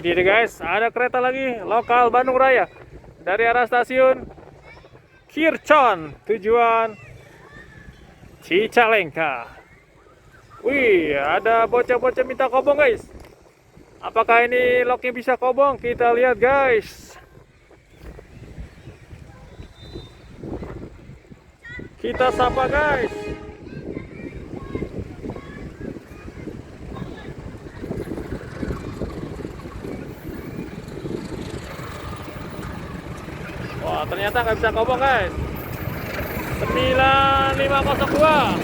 Ini deh guys, ada kereta lagi lokal Bandung Raya dari arah stasiun Kircon tujuan Cicalengka. Wih, ada bocah-bocah minta kobong guys. Apakah ini loknya bisa kobong? Kita lihat guys. Kita sapa guys. Wah, ternyata nggak bisa kobong guys. 9502.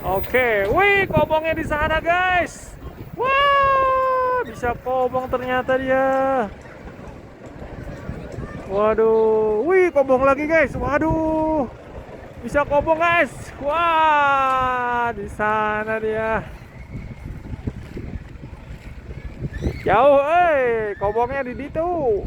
Oke, wih, kobongnya di sana guys. Wah, bisa kobong ternyata dia. Waduh, wih, kobong lagi guys. Waduh, bisa kobong guys. Wah, di sana dia. Jauh, kobongnya di situ.